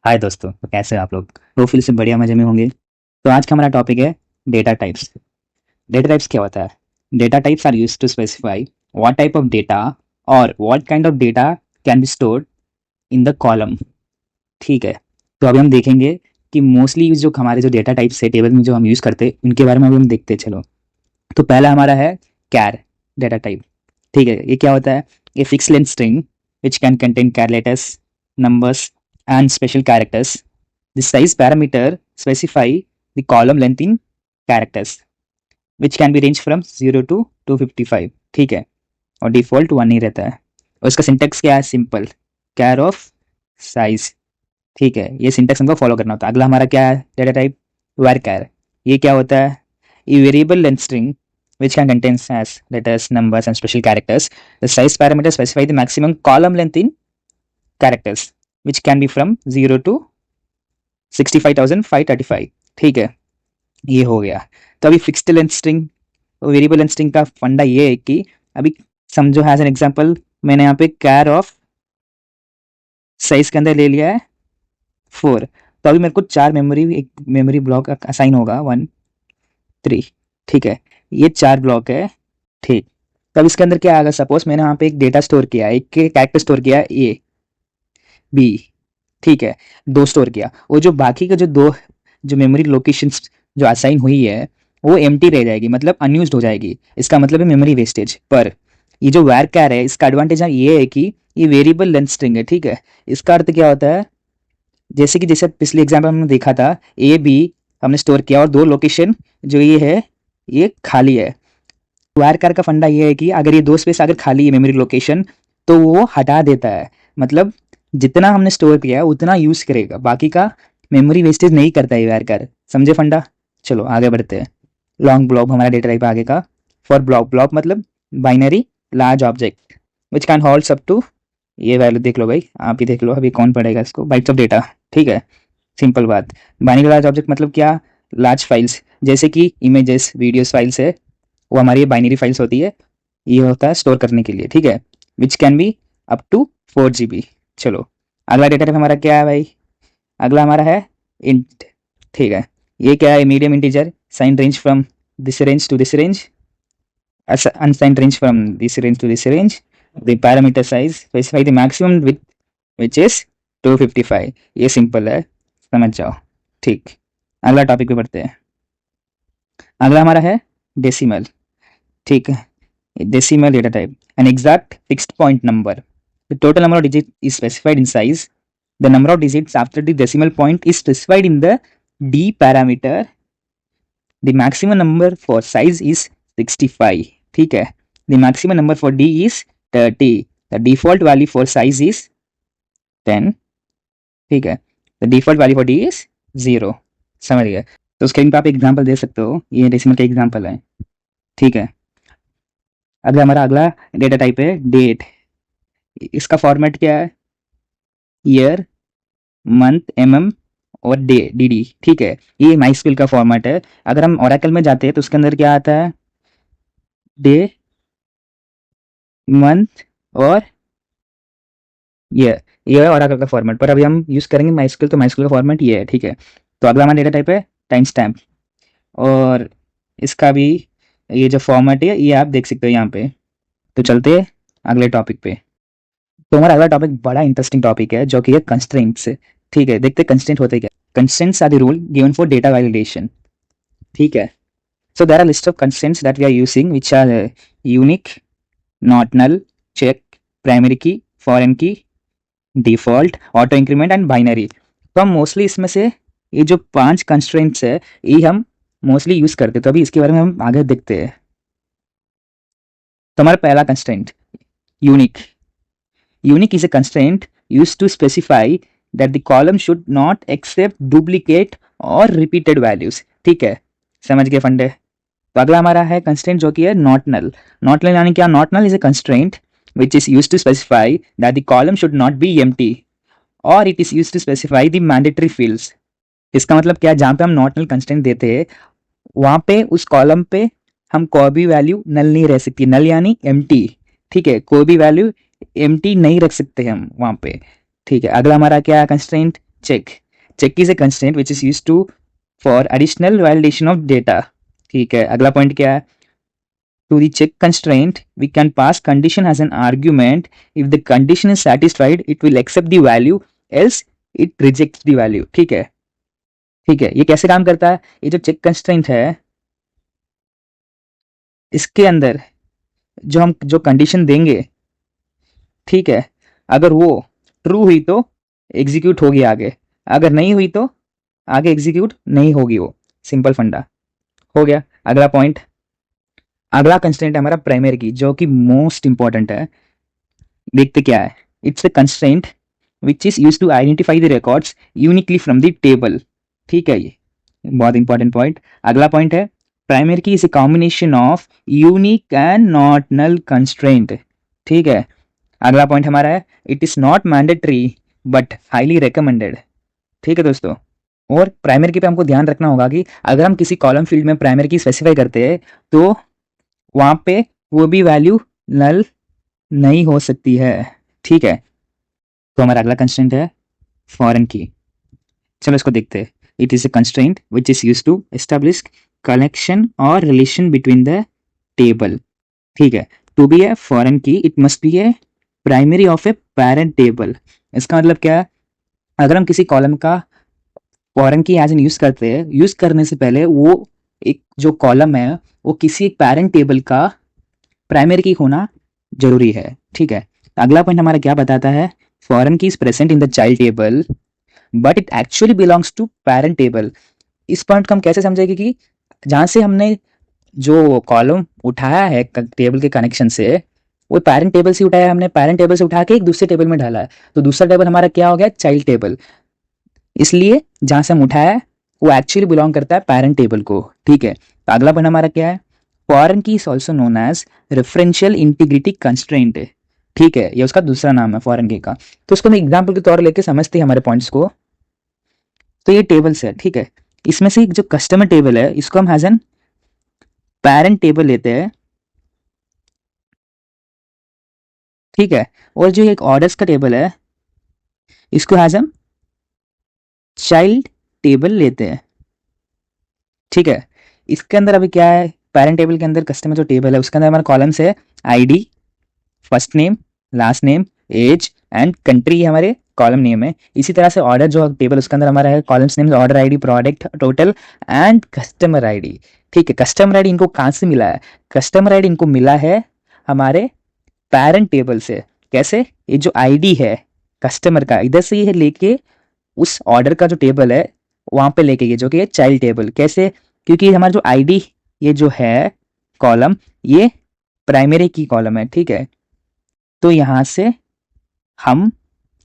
हाय दोस्तों, तो कैसे हो आप लोग। तो फिर से बढ़िया मजे में होंगे। तो आज का हमारा टॉपिक है डेटा टाइप्स। डेटा टाइप्स क्या होता है? Data types are used to specify what type of data और what kind of data can be stored in the column. ठीक है। तो अभी हम देखेंगे कि मोस्टली जो हमारे जो डेटा टाइप्स है टेबल में जो हम यूज करते हैं उनके बारे में अभी हम देखते हैं। चलो, तो पहला हमारा है कैर डेटा टाइप। ठीक है, ये क्या होता है? ये fix length string which can contain char letters, numbers and special characters. The size parameter specify the column length in characters, which can be range from 0 to 255. ठीक है, और डिफॉल्ट 1 ही रहता है। और इसका सिंटेक्स क्या है? Simple, char of size. ठीक है, ये सिंटेक्स हमको फॉलो करना होता है। अगला हमारा क्या है डेटा टाइप? वर कैर। ये क्या होता है? ये variable length string which can contain as letters, numbers and special characters. The size parameter specify the maximum column length in characters, which can be from 0 to 65,535। ठीक है, ये हो गया। तो अभी फिक्स्ड लेंथ स्ट्रिंग और वेरिएबल लेंथ स्ट्रिंग का फंडा ये है कि अभी समझो एज एन एग्जांपल मैंने यहाँ पे कैर ऑफ साइज के अंदर ले लिया है 4। तो अभी मेरे को एक मेमोरी ब्लॉक असाइन होगा 1 3। ठीक है, ये 4 ब्लॉक है। ठीक, तो अब इसके अंदर क्या आएगा? सपोज मैंने यहाँ पे एक डेटा स्टोर किया है, एक कैरेक्टर स्टोर किया है ए बी। ठीक है, 2 स्टोर किया। वो जो बाकी के जो 2 जो मेमोरी लोकेशंस जो असाइन हुई है वो एम्प्टी रह जाएगी, मतलब अनयूज्ड हो जाएगी। इसका मतलब है मेमोरी वेस्टेज। पर ये जो var कैर है इसका एडवांटेज ये है कि ये वेरिएबल लेंथ स्ट्रिंग है। ठीक है, इसका अर्थ क्या होता है? जैसे पिछले एग्जाम्पल हमने देखा था, ए बी हमने स्टोर किया और 2 लोकेशन जो ये है ये खाली है। var कैर का फंडा ये है कि अगर ये 2 स्पेस अगर खाली है मेमोरी लोकेशन तो वो हटा देता है। मतलब जितना हमने स्टोर किया है उतना यूज करेगा, बाकी का मेमोरी वेस्टेज नहीं करता है var कैर। समझे फंडा? चलो आगे बढ़ते हैं। लॉन्ग ब्लॉक हमारा डेटा टाइप आगे का। फॉर ब्लॉक, ब्लॉक मतलब binary large object which can holds up to, ये वैल्यू देख लो भाई, आप ही देख लो अभी कौन पढ़ेगा इसको, बाइट्स ऑफ डेटा। ठीक है, सिंपल बात। बाइनरी लार्ज ऑब्जेक्ट मतलब क्या? लार्ज फाइल्स, जैसे कि इमेजेस वीडियोस फाइल्स है, वो हमारी बाइनरी फाइल्स होती है। ये होता है स्टोर करने के लिए। ठीक है, which can be up to 4 GB। चलो, अगला डेटा टाइप हमारा क्या है भाई? अगला हमारा है इंट। ठीक है, ये क्या है? Medium integer, sign range from this range to this range, unsigned range from this range to this range. The parameter size specify the maximum width which is 255। ये सिंपल है, समझ जाओ। ठीक, अगला टॉपिक पे बढ़ते हैं। अगला हमारा है डेसिमल। ठीक है, decimal data type an exact fixed point number. The total number of digit is specified in size. The number of digits after the decimal point is specified in the D parameter. The maximum number for size is 65। ठीक है, the maximum number for D is 30। The default value for size is 10। ठीक है, the default value for D is 0। समझ गए? तो screen पे आप example दे सकते हो, ये डेसिमल का एग्जांपल है। ठीक है, अब हमारा अगला डेटा टाइप है डेट। इसका फॉर्मेट क्या है? ईयर, मंथ, और डे, डी। ठीक है, ये माइस्क्यूएल का फॉर्मेट है। अगर हम ओरेकल में जाते हैं तो उसके अंदर क्या आता है? डे, मंथ और ये है ओरेकल का फॉर्मेट। पर अभी हम यूज करेंगे माइस्क्यूएल, तो माइस्क्यूएल का फॉर्मेट ये है। ठीक है, तो अगला हमारा डेटा टाइप है टाइम स्टैम्प। और इसका भी ये जो फॉर्मेट है ये आप देख सकते हो यहाँ पे। तो चलते हैं अगले टॉपिक पे। तो हमारा अगला टॉपिक बड़ा इंटरेस्टिंग टॉपिक है जो कि है कंस्ट्रेंट्स। ठीक है, देखते कंस्ट्रेंट होते क्या। Constraints are the rule given for data validation. ठीक है, so there are list of constraints that we are using which are unique, not null, check, primary key, foreign key, default, auto increment and binary। तो हम mostly इसमें से ये जो 5 constraints है ये हम मोस्टली यूज करते हैं। तो अभी इसके बारे में हम आगे देखते हैं। तो हमारा पहला constraint unique. Unique is a constraint used to specify that the column should not accept duplicate or repeated values। ठीक है, समझ गए फंडे? तो अगला हमारा है कंस्ट्रेंट जो कि है नॉट नल। नॉट नल यानी क्या? Not null is a constraint which is used to specify that the column should not be empty or it is used to specify the mandatory fields। इसका मतलब क्या? जहाँ पे हम नॉट नल कंस्ट्रेंट देते हैं वहां पे उस कॉलम पे हम कोई भी वैल्यू नल नहीं रह सकती। नल यानी एम्प्टी। ठीक है, कोई भी वैल्यू एम्प्टी नहीं रख सकते हम वहां पे। ठीक है, अगला हमारा क्या constraint? check. Check is a constraint which is used to for additional validation of data. ठीक है, अगला पॉइंट क्या है? To the check constraint, we can pass condition as an argument. If the condition is satisfied, it will accept the value, else it rejects the value. ठीक है, ठीक है, ये कैसे काम करता है? ये जो चेक कंस्ट्रेंट है, इसके अंदर जो कंडीशन देंगे, ठीक है, अगर वो ट्रू हुई तो एग्जीक्यूट होगी आगे, अगर नहीं हुई तो आगे एग्जीक्यूट नहीं होगी वो। सिंपल फंडा हो गया। अगला पॉइंट, अगला कंस्ट्रेंट है हमारा प्राइमरी की, जो कि मोस्ट इंपॉर्टेंट है। देखते क्या है? It's a constraint which is use to identify the records uniquely from the table. ठीक है, ये बहुत इंपॉर्टेंट पॉइंट। अगला पॉइंट है primary key is a combination of unique and not null constraint. ठीक है, अगला पॉइंट हमारा है it is not mandatory but highly recommended. ठीक है दोस्तों, और प्राइमरी की पे हमको ध्यान रखना होगा कि अगर हम किसी कॉलम फील्ड में प्राइमरी की स्पेसिफाई करते हैं तो वहां पे वो भी वैल्यू नल नहीं हो सकती है। ठीक है, तो हमारा अगला कंस्ट्रेंट है फॉरेन की। चलो इसको देखते हैं। It is a constraint which is use to establish connection और रिलेशन बिटवीन द टेबल। ठीक है, to be a foreign key it must be a primary of a parent table. इसका मतलब क्या है? अगर हम किसी कॉलम का फॉरेन की एज एन यूज करते हैं, यूज करने से पहले वो एक जो कॉलम है वो किसी एक पेरेंट टेबल का प्राइमरी की होना जरूरी है। ठीक है, अगला पॉइंट हमारा क्या बताता है? Foreign key is present in the child table but it actually belongs to parent table. इस पॉइंट को हम कैसे समझेंगे कि जहां से हमने जो कॉलम उठाया है टेबल के कनेक्शन से, वो पेरेंट टेबल से उठाया है हमने, पेरेंट टेबल से उठा के एक दूसरे टेबल में डाला है, तो दूसरा टेबल हमारा क्या हो गया? Child table. इसलिए जहां से हम उठाया है वो एक्चुअली बिलोंग करता है पेरेंट टेबल को। ठीक है, तो अगला पॉइंट हमारा क्या है? Foreign key is also known as referential integrity constraint. ठीक है, ये उसका दूसरा नाम है फॉरेन की का। तो उसको हम एग्जाम्पल के तौर लेके समझते हैं हमारे पॉइंट्स को। तो ये टेबल्स है, ठीक है, इसमें से एक जो कस्टमर टेबल है इसको हम एज एन पेरेंट टेबल लेते हैं। ठीक है, और जो एक ऑर्डर्स का टेबल है इसको एज हम चाइल्ड टेबल लेते हैं। ठीक है, इसके अंदर अभी क्या है? पेरेंट टेबल के अंदर कस्टमर जो टेबल है उसके अंदर हमारा कॉलम्स है ID, first name, last name, age and country हमारे कॉलम नेम है। इसी तरह से ऑर्डर जो टेबल उसके अंदर हमारा है columns name, order ID, product total and customer ID. ठीक है, कस्टमर आईडी इनको कहाँ से मिला है? कस्टमर आईडी इनको मिला है हमारे पेरेंट टेबल से। कैसे? ये जो आईडी है कस्टमर का इधर से ये लेके उस ऑर्डर का जो टेबल है वहां पे लेके गए, जो कि चाइल्ड टेबल। कैसे? क्योंकि हमारा जो आईडी ये जो है कॉलम, ये प्राइमरी की कॉलम है। ठीक है, तो यहां से हम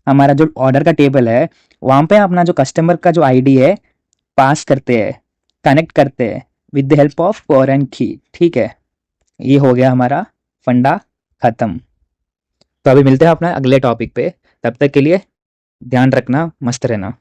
हमारा जो ऑर्डर का टेबल है वहां पे अपना जो कस्टमर का जो आईडी है पास करते हैं, कनेक्ट करते हैं with the help of foreign की। ठीक है, ये हो गया हमारा फंडा खत्म। तो अभी मिलते हैं अपना अगले टॉपिक पे, तब तक के लिए ध्यान रखना, मस्त रहना।